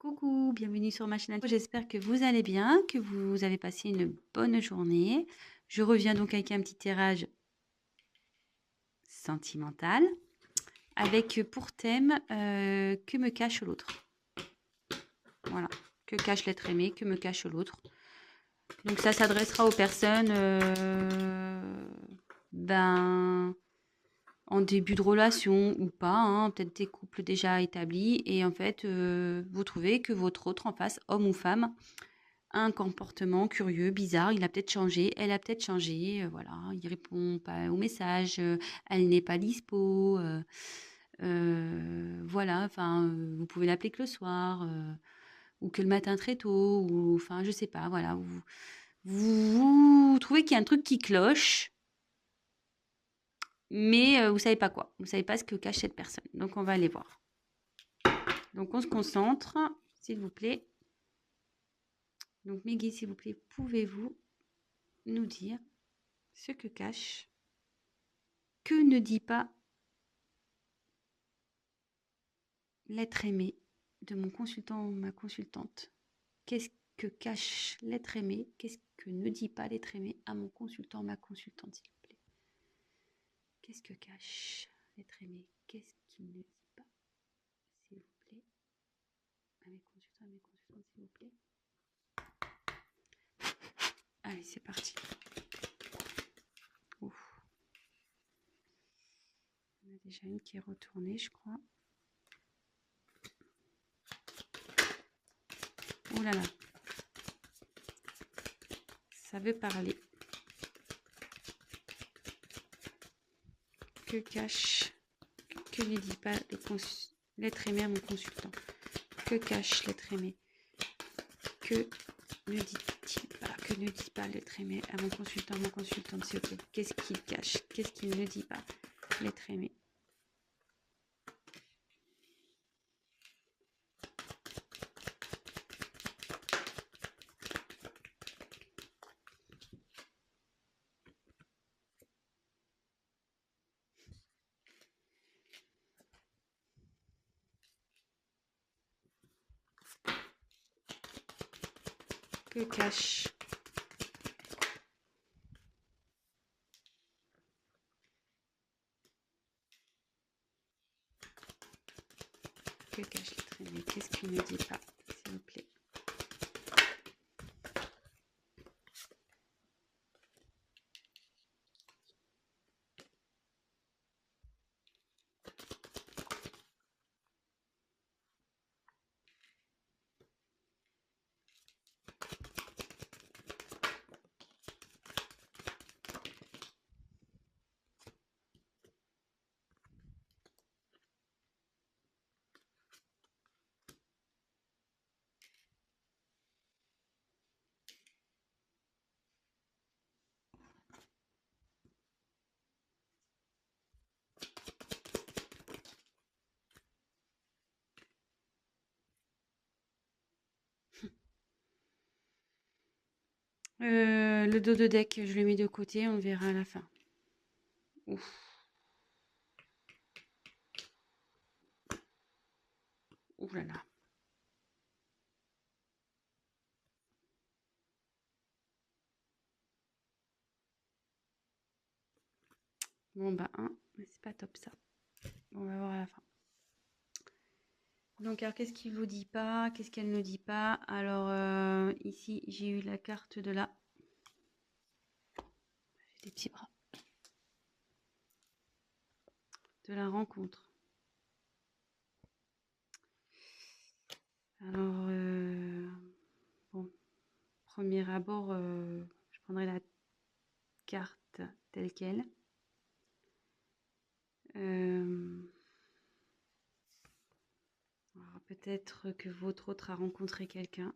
Coucou, bienvenue sur ma chaîne. J'espère que vous allez bien, que vous avez passé une bonne journée. Je reviens donc avec un petit tirage sentimental avec pour thème que me cache l'autre. Voilà, que cache l'être aimé, que me cache l'autre. Donc ça s'adressera aux personnes en début de relation ou pas, hein, peut-être des couples déjà établis et en fait vous trouvez que votre autre en face, homme ou femme, a un comportement curieux, bizarre, il a peut-être changé, elle a peut-être changé, voilà, il répond pas aux messages, elle n'est pas dispo, voilà, enfin, vous pouvez l'appeler que le soir, ou que le matin très tôt, ou enfin, je sais pas, voilà, vous trouvez qu'il y a un truc qui cloche, mais vous savez pas quoi, vous savez pas ce que cache cette personne. Donc on va aller voir. Donc on se concentre, s'il vous plaît. Donc mes guides, s'il vous plaît, pouvez-vous nous dire ce que cache, que ne dit pas l'être aimé de mon consultant ou ma consultante? Qu'est-ce que cache l'être aimé? Qu'est-ce que ne dit pas l'être aimé à mon consultant, ma consultante, s'il vous plaît? Qu'est-ce que cache l'être aimé? Qu'est-ce qu'il ne dit pas, s'il vous plaît, à mes consultants, à mes consultantes, s'il vous plaît? Allez, c'est parti. Ouf. On a déjà une qui est retournée, je crois. Oh là là. Ça veut parler. Que cache, que ne dit pas l'être aimé à mon consultant? Que cache l'être aimé? Que ne dit-il pas, que ne dit pas l'être aimé à mon consultant, mon consultante, s'il vous plaît? Qu'est-ce qu'il cache? Qu'est-ce qu'il ne dit pas, l'être aimé? Que cache? Que cache l'être aimé? Qu'est-ce qu'il ne dit pas, s'il vous plaît? Le dos de deck, je le mets de côté, on verra à la fin. Ouf. Ouh là là. Bon bah mais c'est pas top ça. On va voir à la fin. Donc alors qu'est-ce qu'il vous dit pas? Qu'est-ce qu'elle ne dit pas? Alors ici j'ai eu la carte de la... J'ai des petits bras. De la rencontre. Alors, bon, premier abord, je prendrai la carte telle quelle. Peut-être que votre autre a rencontré quelqu'un.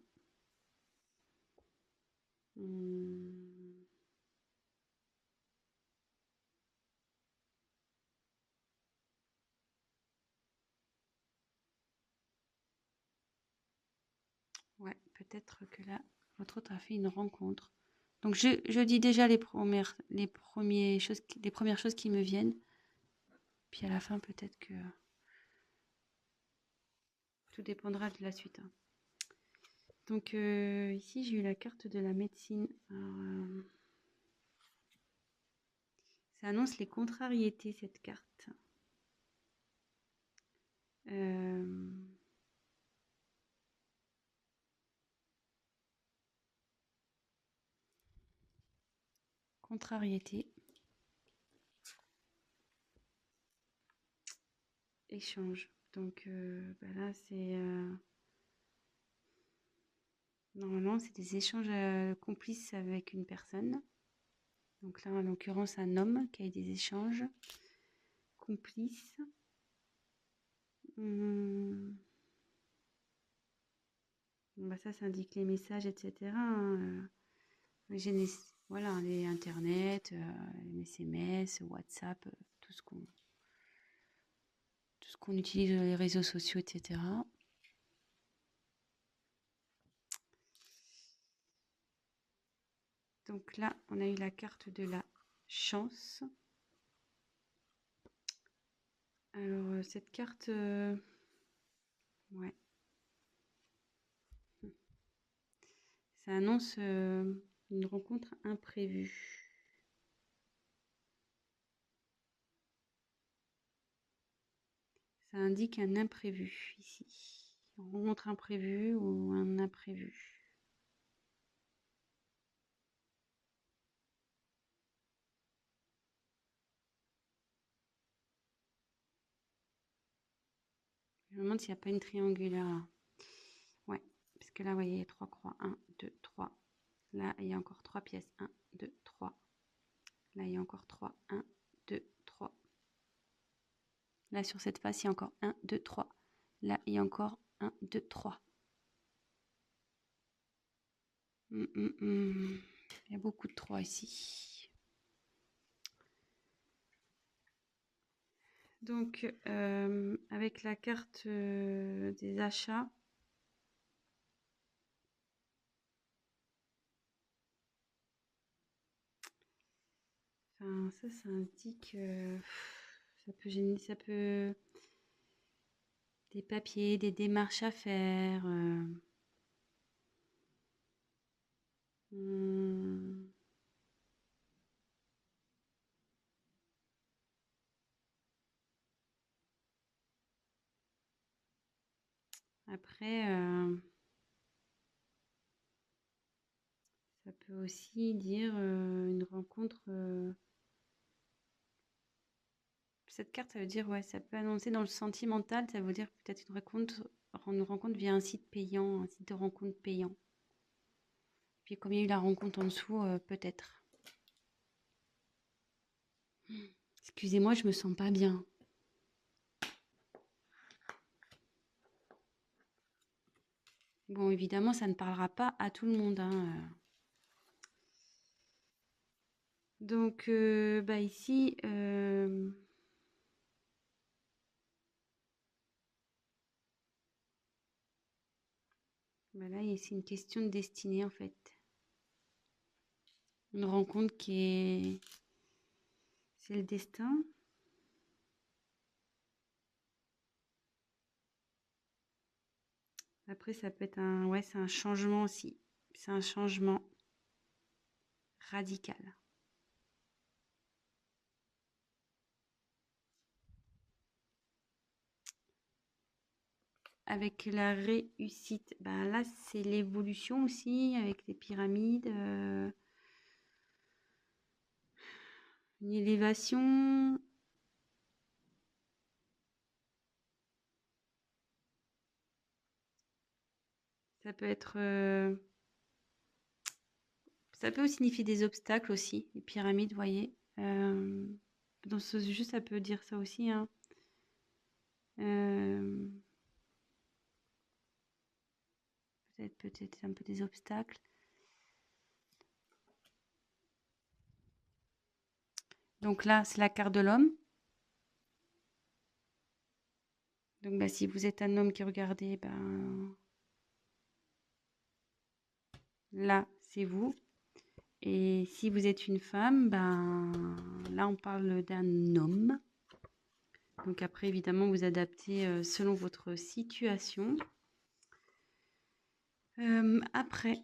Ouais, peut-être que là, votre autre a fait une rencontre. Donc je dis déjà les premières choses qui me viennent. Puis à la fin, peut-être que tout dépendra de la suite, hein. Donc ici, j'ai eu la carte de la médecine. Alors, ça annonce les contrariétés, cette carte. Contrariété. Échange. Donc là, c'est... normalement, c'est des échanges complices avec une personne. Donc là, en l'occurrence, un homme qui a eu des échanges complices. Ça indique les messages, etc. Voilà, les Internet, les SMS, WhatsApp, tout ce qu'on utilise les réseaux sociaux, etc. Donc là, on a eu la carte de la chance. Alors, cette carte... ouais. Ça annonce une rencontre imprévue. Ça indique un imprévu ici. Une rencontre imprévue ou un imprévu. Je me demande s'il n'y a pas une triangulaire là. Ouais, parce que là, vous voyez, il y a 3 croix. 1, 2, 3. Là, il y a encore 3 pièces. 1, 2, 3. Là, il y a encore 3. 1, 2, 3. Là, sur cette face, il y a encore 1, 2, 3. Là, il y a encore 1, 2, 3. Il y a beaucoup de 3 ici. Donc, avec la carte des achats, enfin, ça indique... ça peut... Des papiers, des démarches à faire. Après, ça peut aussi dire une rencontre. Cette carte, ça veut dire, ouais, ça peut annoncer dans le sentimental, ça veut dire peut-être une rencontre via un site payant, un site de rencontre payant. Puis comme il y a eu la rencontre en dessous, peut-être. Excusez-moi, je me sens pas bien. Bon, évidemment, ça ne parlera pas à tout le monde, hein. Donc, ici, là, c'est une question de destinée, en fait. Une rencontre qui est... C'est le destin. Après, ça peut être un... Ouais, c'est un changement aussi. C'est un changement radical. Avec la réussite, là, c'est l'évolution aussi, avec les pyramides. Une élévation. Ça peut être... ça peut signifier des obstacles aussi, les pyramides, vous voyez. Dans ce jeu, ça peut dire ça aussi, hein. Peut-être un peu des obstacles. Donc là, c'est la carte de l'homme. Donc si vous êtes un homme qui regardez, là, c'est vous. Et si vous êtes une femme, là, on parle d'un homme. Donc après, évidemment, vous adaptez selon votre situation. Après,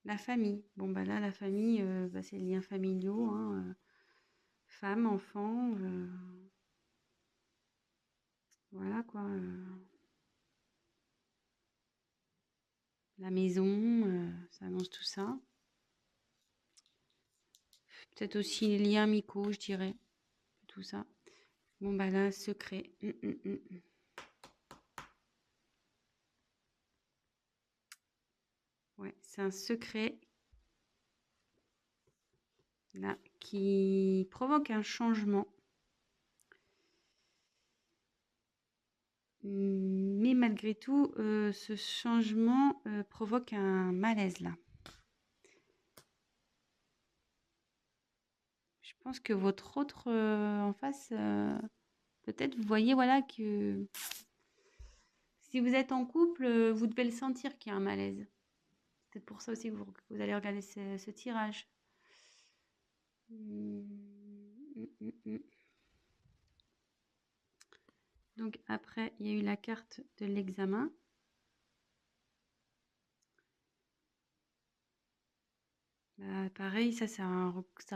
la famille. Bon, bah là, la famille, bah, c'est les liens familiaux, hein, femme, enfant, voilà quoi. La maison, ça annonce tout ça. Peut-être aussi les liens amicaux, je dirais. Tout ça. Bon, bah là, secret. Ouais, c'est un secret là qui provoque un changement. Mais malgré tout, ce changement provoque un malaise là. Je pense que votre autre en face, peut-être vous voyez voilà que si vous êtes en couple, vous devez le sentir qu'il y a un malaise. C'est peut-être pour ça aussi que vous allez regarder ce tirage. Donc après, il y a eu la carte de l'examen. Bah, pareil, ça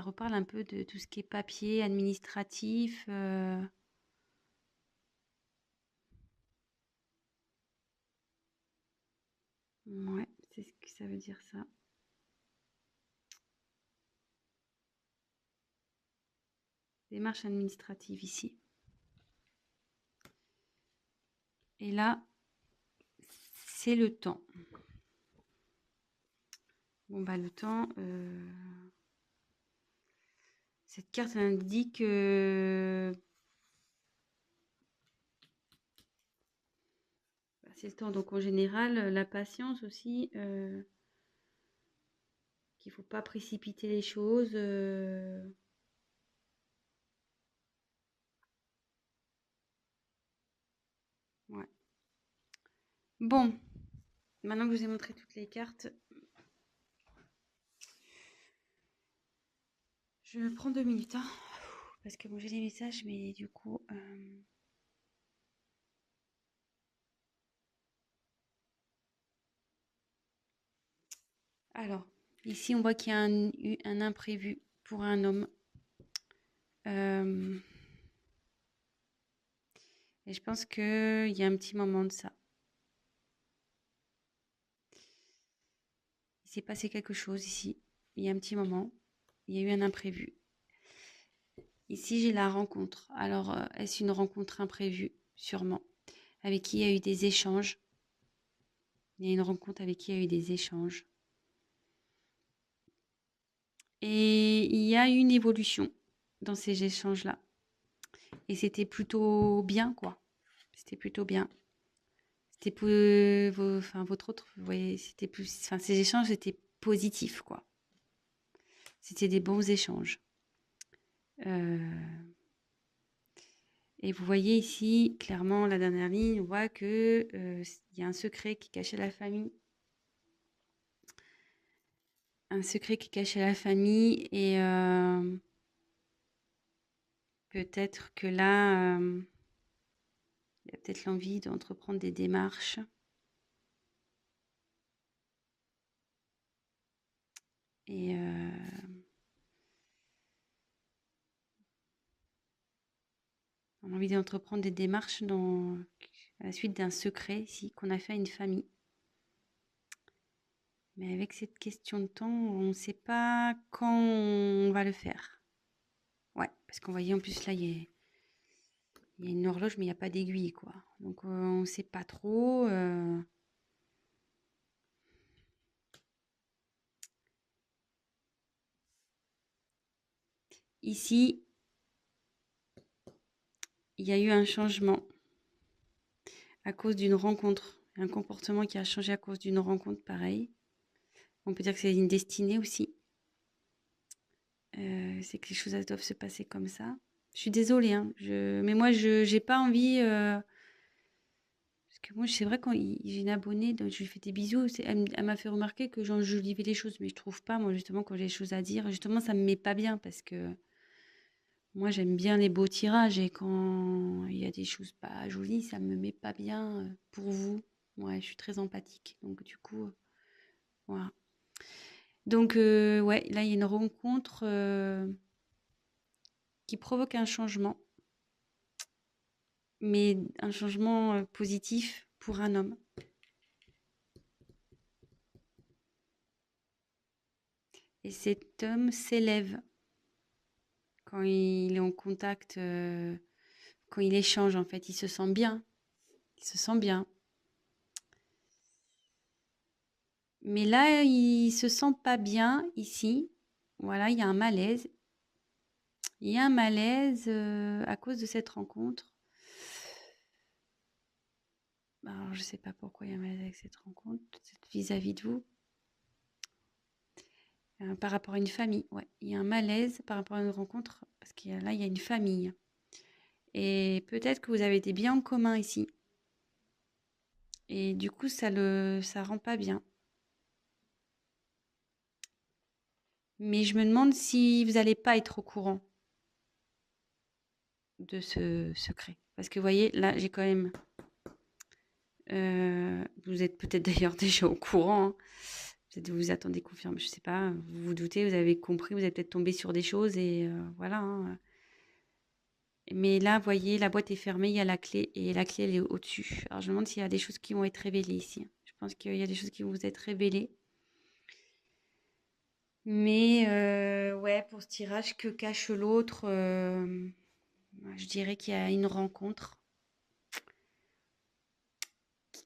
reparle un peu de tout ce qui est papier, administratif. Ouais, c'est ce que ça veut dire ça. Démarche administrative ici. Et là, c'est le temps. Bon, bah le temps, cette carte indique bah, c'est le temps. Donc en général, la patience aussi, qu'il ne faut pas précipiter les choses. Ouais. Bon, maintenant que je vous ai montré toutes les cartes, je prends 2 minutes, hein, parce que bon, j'ai les messages, mais du coup... Alors, ici, on voit qu'il y a un imprévu pour un homme. Et je pense qu'il y a un petit moment de ça. Il s'est passé quelque chose ici. Il y a un petit moment. Il y a eu un imprévu. Ici, j'ai la rencontre. Alors, est-ce une rencontre imprévue? Sûrement. Avec qui il y a eu des échanges. Il y a une rencontre avec qui il y a eu des échanges. Et il y a eu une évolution dans ces échanges-là. Et c'était plutôt bien, quoi. C'était plutôt bien. C'était pour votre autre, vous voyez, c'était plus, enfin, ces échanges étaient positifs, quoi. C'était des bons échanges. Et vous voyez ici, clairement, la dernière ligne, on voit que il y a un secret qui est caché à la famille. Un secret qui est caché à la famille et peut-être que là, il y a peut-être l'envie d'entreprendre des démarches. Et on a envie d'entreprendre des démarches à la suite d'un secret ici qu'on a fait à une famille. Mais avec cette question de temps, on ne sait pas quand on va le faire. Ouais, parce qu'on voyait en plus là, il y a une horloge, mais il n'y a pas d'aiguille, quoi. Donc on ne sait pas trop. Ici, il y a eu un changement à cause d'une rencontre. Un comportement qui a changé à cause d'une rencontre, pareil. On peut dire que c'est une destinée aussi. C'est que les choses elles doivent se passer comme ça. Je suis désolée, hein, mais moi, je n'ai pas envie... parce que moi, c'est vrai, quand j'ai une abonnée, donc je lui fais des bisous, elle m'a fait remarquer que j'enjolivais les choses, mais je trouve pas, moi, justement, quand j'ai des choses à dire, justement, ça me met pas bien parce que moi, j'aime bien les beaux tirages et quand il y a des choses pas jolies, ça me met pas bien pour vous. Ouais, je suis très empathique, donc du coup, voilà. Donc, ouais, là, il y a une rencontre qui provoque un changement, mais un changement positif pour un homme. Et cet homme s'élève quand il est en contact, quand il échange, en fait, il se sent bien. Il se sent bien. Mais là, il se sent pas bien ici. Voilà, il y a un malaise. Il y a un malaise à cause de cette rencontre. Alors, je sais pas pourquoi il y a un malaise avec cette rencontre, vis-à-vis de vous. Par rapport à une famille, ouais. Il y a un malaise par rapport à une rencontre, parce qu'il y a, là, il y a une famille. Et peut-être que vous avez des biens en commun ici. Et du coup, ça rend pas bien. Mais je me demande si vous n'allez pas être au courant de ce secret. Parce que vous voyez, là, j'ai quand même... vous êtes peut-être d'ailleurs déjà au courant, hein. Peut-être vous vous attendez confirme, je sais pas. Vous vous doutez, vous avez compris, vous êtes peut-être tombé sur des choses et voilà, hein. Mais là, vous voyez, la boîte est fermée, il y a la clé et la clé, elle est au-dessus. Alors, je me demande s'il y a des choses qui vont être révélées ici. Je pense qu'il y a des choses qui vont vous être révélées. Mais ouais, pour ce tirage, que cache l'autre, je dirais qu'il y a une rencontre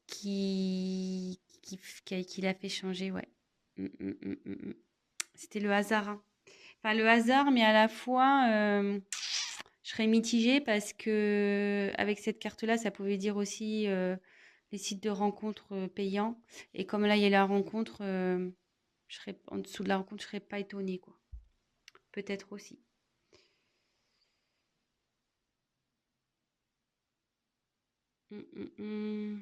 qui l'a fait changer, ouais. Mm. C'était le hasard, hein. Enfin, le hasard, mais à la fois, je serais mitigée parce que avec cette carte-là, ça pouvait dire aussi les sites de rencontres payants. Et comme là, il y a la rencontre, je serais en dessous de la rencontre, je serais pas étonnée, quoi. Peut-être aussi. Mm.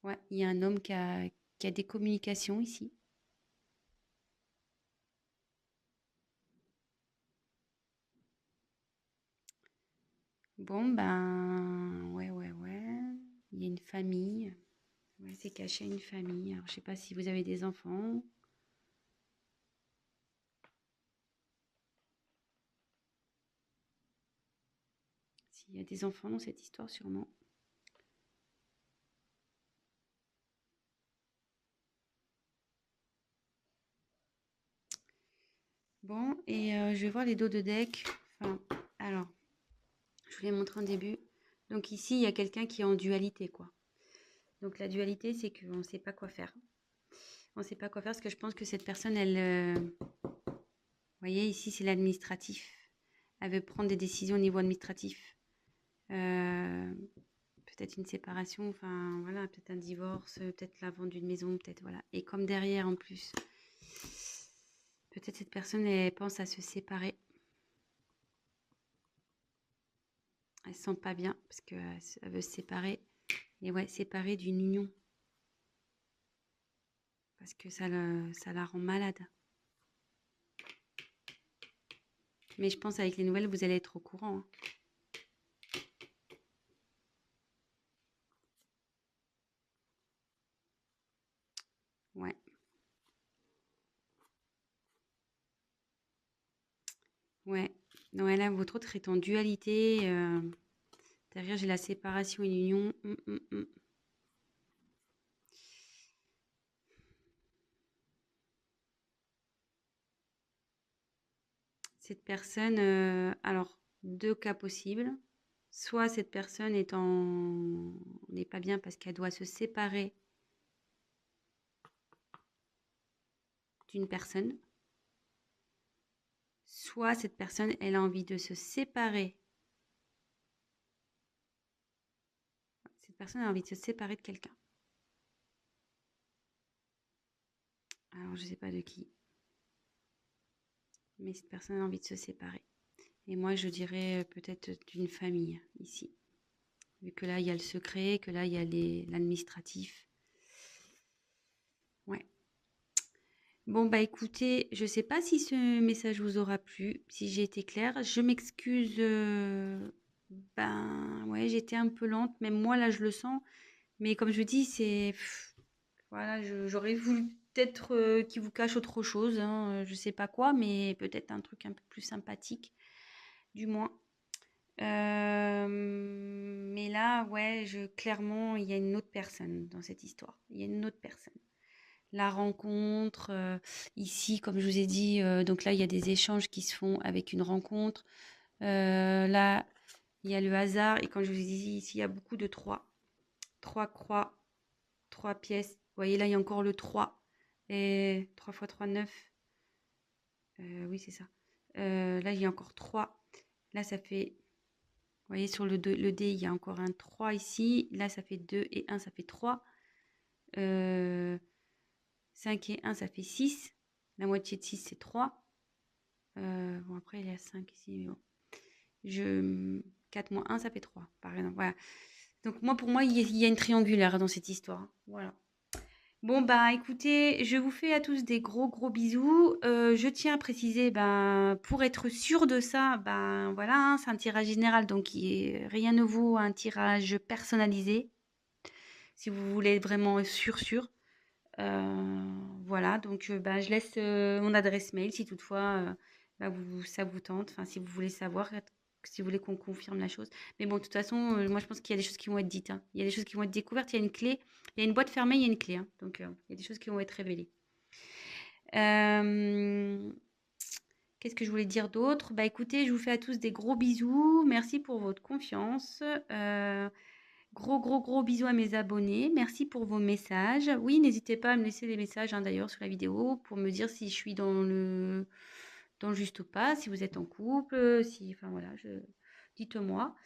Ouais, il y a un homme qui a des communications ici. Bon, ben, ouais. Il y a une famille. Ouais, c'est caché une famille. Alors, je sais pas si vous avez des enfants. S'il y a des enfants dans cette histoire, sûrement. Bon, et je vais voir les dos de deck. Enfin, alors, je vous l'ai montré en début. Donc ici, il y a quelqu'un qui est en dualité, quoi. Donc la dualité, c'est qu'on ne sait pas quoi faire. On ne sait pas quoi faire parce que je pense que cette personne, vous voyez, ici, c'est l'administratif. Elle veut prendre des décisions au niveau administratif. Euh, peut-être une séparation, enfin voilà, peut-être un divorce, peut-être la vente d'une maison, peut-être voilà. Et comme derrière, en plus, peut-être cette personne, elle pense à se séparer. Elle se sent pas bien parce qu'elle veut se séparer. Et ouais, séparer d'une union. Parce que ça la rend malade. Mais je pense avec les nouvelles, vous allez être au courant, hein. Ouais. Ouais. Ouais, là, votre autre est en dualité. Derrière, j'ai la séparation et l'union. Cette personne, alors, deux cas possibles. Soit cette personne n'est pas bien parce qu'elle doit se séparer d'une personne. Soit cette personne, elle a envie de se séparer. Cette personne a envie de se séparer de quelqu'un. Alors, je ne sais pas de qui. Mais cette personne a envie de se séparer. Et moi, je dirais peut-être d'une famille ici. Vu que là, il y a le secret, que là, il y a l'administratif. Ouais. Bon, bah écoutez, je sais pas si ce message vous aura plu, si j'ai été claire. Je m'excuse. Ben, ouais, j'étais un peu lente. Même moi, là, je le sens. Mais comme je dis, voilà, j'aurais voulu peut-être qu'il vous cache autre chose, hein, je sais pas quoi, mais peut-être un truc un peu plus sympathique, du moins. Mais là, ouais, clairement, il y a une autre personne dans cette histoire. Il y a une autre personne. La rencontre, ici, comme je vous ai dit, donc là, il y a des échanges qui se font avec une rencontre. Là, il y a le hasard. Et quand je vous ai dit, ici, il y a beaucoup de trois. Trois croix, trois pièces. Vous voyez, là, il y a encore le 3. Et 3 fois 3, 9. Oui, c'est ça. Là, il y a encore 3. Là, ça fait... Vous voyez, sur le dé, il y a encore un 3 ici. Là, ça fait 2 et 1, ça fait 3. 5 et 1, ça fait 6. La moitié de 6, c'est 3. Bon, après, il y a 5 ici. Mais bon. 4 moins 1, ça fait 3, par exemple. Voilà. Donc, moi, pour moi, il y a une triangulaire dans cette histoire. Voilà. Bon, bah écoutez, je vous fais à tous des gros gros bisous. Je tiens à préciser, ben, pour être sûr de ça, ben voilà, hein, c'est un tirage général, donc rien ne vaut un tirage personnalisé. Si vous voulez être vraiment sûr. Voilà, donc ben, je laisse mon adresse mail si toutefois ben, ça vous tente, enfin si vous voulez savoir, si vous voulez qu'on confirme la chose. Mais bon, de toute façon, moi je pense qu'il y a des choses qui vont être dites, hein. Il y a des choses qui vont être découvertes, il y a une clé, il y a une boîte fermée, il y a une clé, hein. Donc il y a des choses qui vont être révélées. Qu'est-ce que je voulais dire d'autre? Bah écoutez, je vous fais à tous des gros bisous. Merci pour votre confiance. Gros bisous à mes abonnés. Merci pour vos messages. Oui, n'hésitez pas à me laisser des messages, hein, d'ailleurs sur la vidéo pour me dire si je suis dans le juste ou pas, si vous êtes en couple, si, enfin voilà, dites-moi.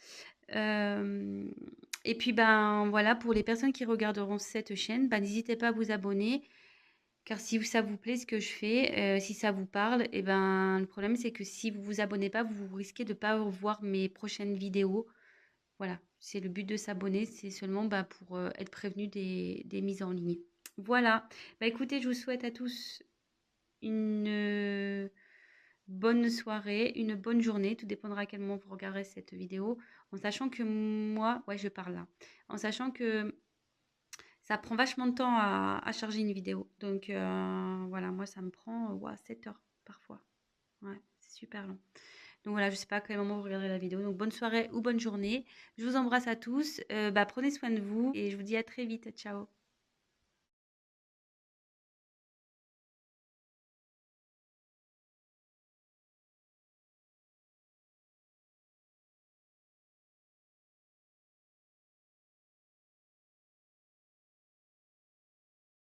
Et puis ben voilà, pour les personnes qui regarderont cette chaîne, ben, n'hésitez pas à vous abonner. Car si ça vous plaît ce que je fais, si ça vous parle, et ben, le problème c'est que si vous vous abonnez pas, vous risquez de ne pas voir mes prochaines vidéos. Voilà, c'est le but de s'abonner, c'est seulement bah, pour être prévenu des mises en ligne. Voilà, bah, écoutez, je vous souhaite à tous une bonne soirée, une bonne journée, tout dépendra à quel moment vous regarderez cette vidéo, en sachant que moi, ouais, je parle là, en sachant que ça prend vachement de temps à charger une vidéo. Donc voilà, moi ça me prend 7 heures parfois. Ouais, c'est super long. Donc voilà, je sais pas à quel moment vous regarderez la vidéo. Donc bonne soirée ou bonne journée. Je vous embrasse à tous. Bah, prenez soin de vous et je vous dis à très vite. Ciao.